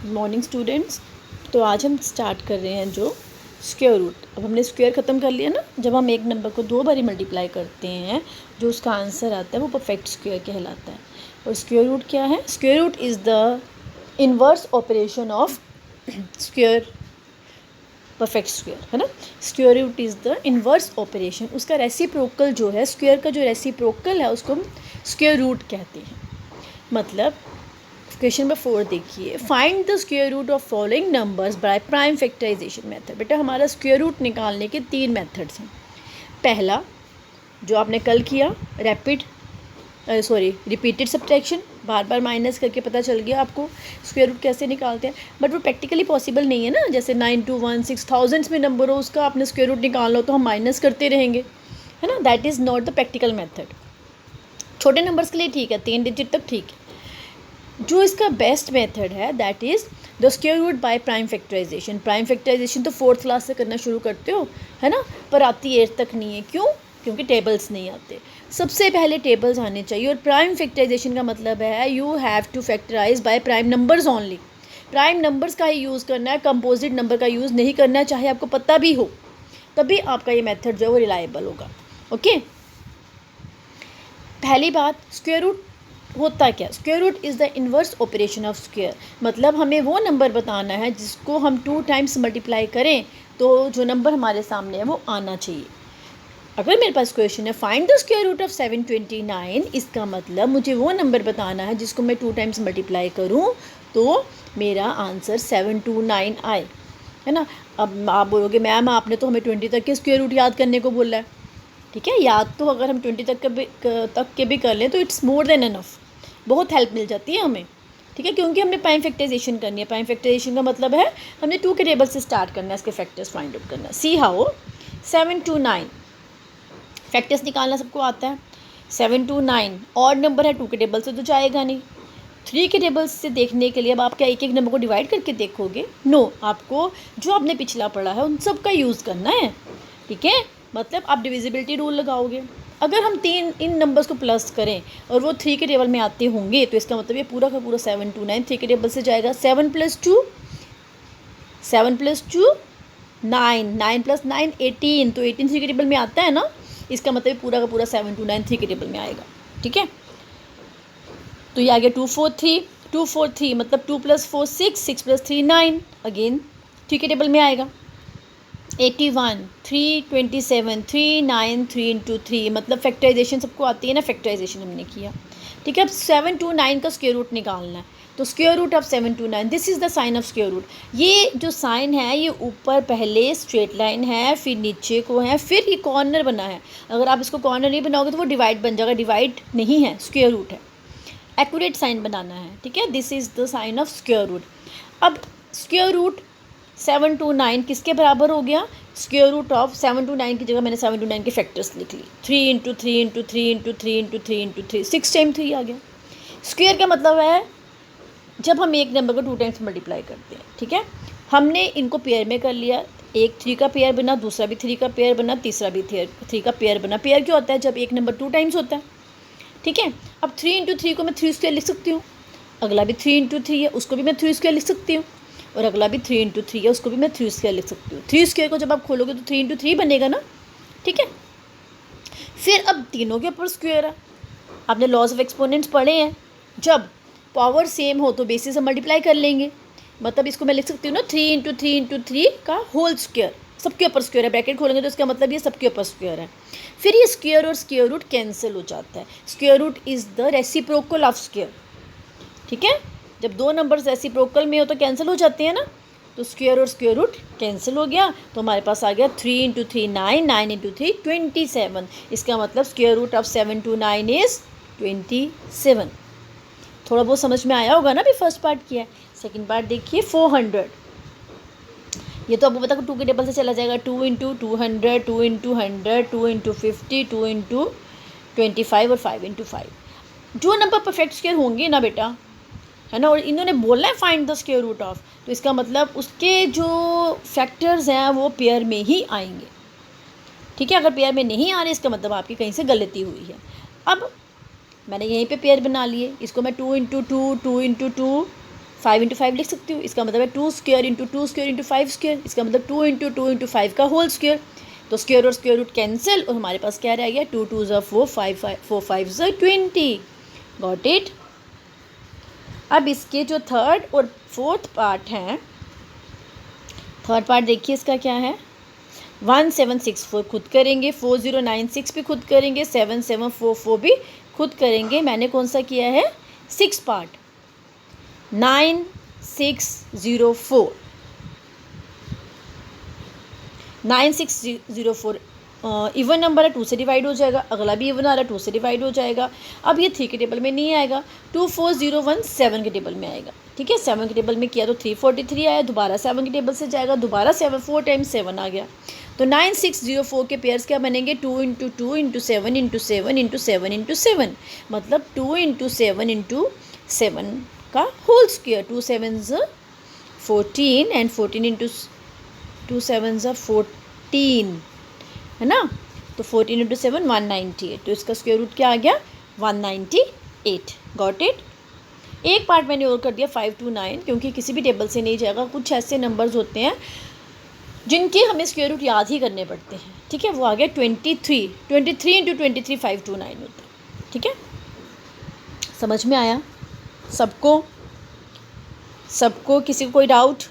Morning students. तो आज हम स्टार्ट कर रहे हैं जो स्क्वायर रूट। अब हमने स्क्वायर ख़त्म कर लिया ना। जब हम एक नंबर को 2 बारी मल्टीप्लाई करते हैं जो उसका आंसर आता है वो परफेक्ट स्क्वायर कहलाता है। और स्क्वायर रूट क्या है? Square root is the inverse operation of square perfect square, है ना। Square root is the inverse operation, उसका रेसिप्रोकल जो है, स्क्वायर का जो रेसिप्रोकल है उसको हम स्क्वायर रूट कहते हैं। मतलब क्वेश्चन नंबर 4 देखिए, find the square root of following numbers by prime factorization method. बेटा हमारा स्क्वायर रूट निकालने के 3 मेथड्स हैं। पहला जो आपने कल किया, रिपीटेड सब्ट्रैक्शन, बार बार माइनस करके पता चल गया आपको स्क्वायर रूट कैसे निकालते हैं। बट वो प्रैक्टिकली पॉसिबल नहीं है ना। जैसे 921 थाउजेंड्स में नंबर हो, उसका आपने स्क्वायर रूट निकालना हो तो हम माइनस करते रहेंगे, है ना। That is not the practical method. छोटे नंबर्स के लिए ठीक है, 3 डिजिट तक ठीक है। जो इसका बेस्ट मेथड है that is the square root by prime factorization. Prime factorization तो 4th क्लास से करना शुरू करते हो, है ना, पर आती 8th तक नहीं है। क्यों? क्योंकि टेबल्स नहीं आते। सबसे पहले टेबल्स आने चाहिए। और प्राइम फैक्टराइजेशन का मतलब है you have to factorize by prime numbers only. Prime numbers का ही यूज़ करना है, कंपोजिट नंबर का यूज़ नहीं करना है, चाहे आपको पता भी हो, तभी आपका ये मेथड जो है वो रिलायबल होगा। ओके, पहली बात, स्क्वायर रूट होता क्या? Square root is the inverse operation of square. मतलब हमें वो नंबर बताना है जिसको हम 2 टाइम्स मल्टीप्लाई करें तो जो नंबर हमारे सामने है वो आना चाहिए। अगर मेरे पास क्वेश्चन है find the square root of 729, इसका मतलब मुझे वो नंबर बताना है जिसको मैं 2 टाइम्स मल्टीप्लाई करूँ तो मेरा आंसर 729 आए, है ना। अब आप बोलोगे मैम आपने तो हमें 20 तक के स्क्वायर रूट याद करने को बोला है। ठीक है, याद तो अगर हम 20 तक के भी कर लें तो इट्स मोर देन इनफ, बहुत हेल्प मिल जाती है हमें। ठीक है, क्योंकि हमने प्राइम फैक्टराइजेशन करनी है। प्राइम फैक्टराइजेशन का मतलब है हमने 2 के टेबल से स्टार्ट करना है, इसके फैक्टर्स फाइंड आउट करना है। सी हाउ 729 फैक्टर्स निकालना सबको आता है। 729 और नंबर है, 2 के टेबल से तो जाएगा नहीं। 3 के टेबल से देखने के लिए अब आप क्या एक एक नंबर को डिवाइड करके देखोगे? नो, आपको जो आपने पिछला पढ़ा है उन सब का यूज़ करना है। ठीक है, मतलब आप डिविजिबिलिटी रूल लगाओगे। अगर हम 3 इन नंबर्स को प्लस करें और वो 3 के टेबल में आते होंगे तो इसका मतलब ये पूरा का पूरा 729 3 के टेबल से जाएगा। 7 + 2 9, 9 + 9 18, तो 18 3 के टेबल में आता है ना। इसका मतलब पूरा का पूरा 729 3 के टेबल में आएगा। ठीक है, तो ये आ गया 243 मतलब 2 + 4 6, 6 + 3 9, अगेन 3 के टेबल में आएगा। 81 327 39 3 × 3, मतलब फैक्टराइजेशन सबको आती है ना, फैक्टराइजेशन हमने किया। ठीक है, अब 729 का स्क्वायर रूट निकालना है। तो square root of 729, this is the sign of square root. ये जो साइन है ये ऊपर पहले स्ट्रेट लाइन है, फिर नीचे को है, फिर ये कॉर्नर बना है। अगर आप इसको कॉर्नर नहीं बनाओगे तो वो डिवाइड बन जाएगा। डिवाइड नहीं है, स्क्वायर रूट है। एक्यूरेट साइन बनाना है। ठीक है, this is the sign of square root. अब स्क्वायर रूट 729 किसके बराबर हो गया? स्क्वायर रूट ऑफ 729 की जगह मैंने 729 के फैक्टर्स लिख ली। 3 × 3 × 3 × 3 × 3 × 3, 6 टाइम 3 आ गया। स्क्वायर का मतलब है जब हम एक नंबर को 2 टाइम्स मल्टीप्लाई करते हैं। ठीक है, हमने इनको पेयर में कर लिया। एक 3 का पेयर बना, दूसरा भी 3 का पेयर बना, तीसरा भी 3 का पेयर बना। पेयर क्या होता है? जब एक नंबर 2 टाइम्स होता है। ठीक है, अब 3 × 3 को मैं 3 स्क्वायर लिख सकती हूँ। अगला भी 3 × 3 है, उसको भी मैं 3 स्क्वायर लिख सकती हूँ। और अगला भी 3 × 3 है, उसको भी मैं 3 स्क्वायर लिख सकती हूँ। 3 स्क्वायर को जब आप खोलोगे तो 3 × 3 बनेगा ना। ठीक है, फिर अब तीनों के ऊपर स्क्वायर है। आपने लॉज ऑफ एक्सपोनेंट्स पढ़े हैं। जब पावर सेम हो तो बेसिस हम मल्टीप्लाई कर लेंगे। मतलब इसको मैं लिख सकती हूँ ना 3 × 3 × 3 का होल स्क्वायर, सबके ऊपर स्क्वायर है। ब्रैकेट खोलेंगे तो इसका मतलब ये सबके ऊपर स्क्वायर है। फिर ये स्क्वायर और स्क्वायर रूट कैंसिल हो जाता है। Square root is the reciprocal of square. ठीक है, जब 2 नंबर्स रेसिप्रोकल में हो तो कैंसिल हो जाते हैं ना। तो स्क्वायर और स्क्वायर रूट कैंसिल हो गया तो हमारे पास आ गया 3 × 3 9, 9 × 3 27। इसका मतलब स्क्वायर रूट ऑफ 729 इज़ 27। थोड़ा बहुत समझ में आया होगा ना। अभी फर्स्ट पार्ट किया है। सेकंड पार्ट देखिए 400। ये तो आपको पता है 2 के टेबल से चला जाएगा। 2 × 200, 2 × 100, 2 × 50, 2 × 25 और 5 × 5। जो नंबर परफेक्ट स्क्वायर होंगे ना बेटा, है ना, और इन्होंने बोला है find the square root of, तो इसका मतलब उसके जो फैक्टर्स हैं वो पेयर में ही आएंगे। ठीक है, अगर पेयर में नहीं आ रहे इसका मतलब आपकी कहीं से गलती हुई है। अब मैंने यहीं पे पेयर बना लिए। इसको मैं 2 × 2, 2 × 2 5 इंटू 5 लिख सकती हूँ, इसका मतलब है 2 square into 2 square into 5 square, इसका मतलब 2 इंटू 2 इंटू 5 का होल स्क्वायर। तो स्क्वायर और स्क्वायर रूट कैंसिल और हमारे पास क्या रह गया, 2 2 ज़ा 4, 4 5 ज़ा 20। Got it. अब इसके जो थर्ड और फोर्थ पार्ट हैं, थर्ड पार्ट देखिए इसका क्या है, 1764 खुद करेंगे, 4096 भी खुद करेंगे, 7744 भी खुद करेंगे। मैंने कौन सा किया है, 6 पार्ट, 9604 9604 इवन नंबर है, 2 से डिवाइड हो जाएगा, अगला भी इवन आ रहा है 2 से डिवाइड हो जाएगा। अब ये 3 के टेबल में नहीं आएगा, 24017 के टेबल में आएगा। ठीक है, 7 के टेबल में किया तो 343 आया, दोबारा 7 के टेबल से जाएगा, दोबारा 7, 4 टाइम्स 7 आ गया। तो 9604 के पेयर्स क्या बनेंगे, 2 into 2 into 7 into 7 into 7 into 7, मतलब 2 इंटू 7 इंटू 7 का होल स्क्वायर, 2 7 14 एंड 14 इंटू 2 7 14 है ना। तो 14 इंटू 7 198, तो इसका स्क्वायर रूट क्या आ गया, 198। Got it. एक पार्ट मैंने और कर दिया 529, क्योंकि किसी भी टेबल से नहीं जाएगा, कुछ ऐसे नंबर्स होते हैं जिनके हमें स्क्वायर रूट याद ही करने पड़ते हैं। ठीक है, वो आ गया 23 इंटू 23 529 होता है। ठीक है, समझ में आया सबको, किसी को कोई डाउट?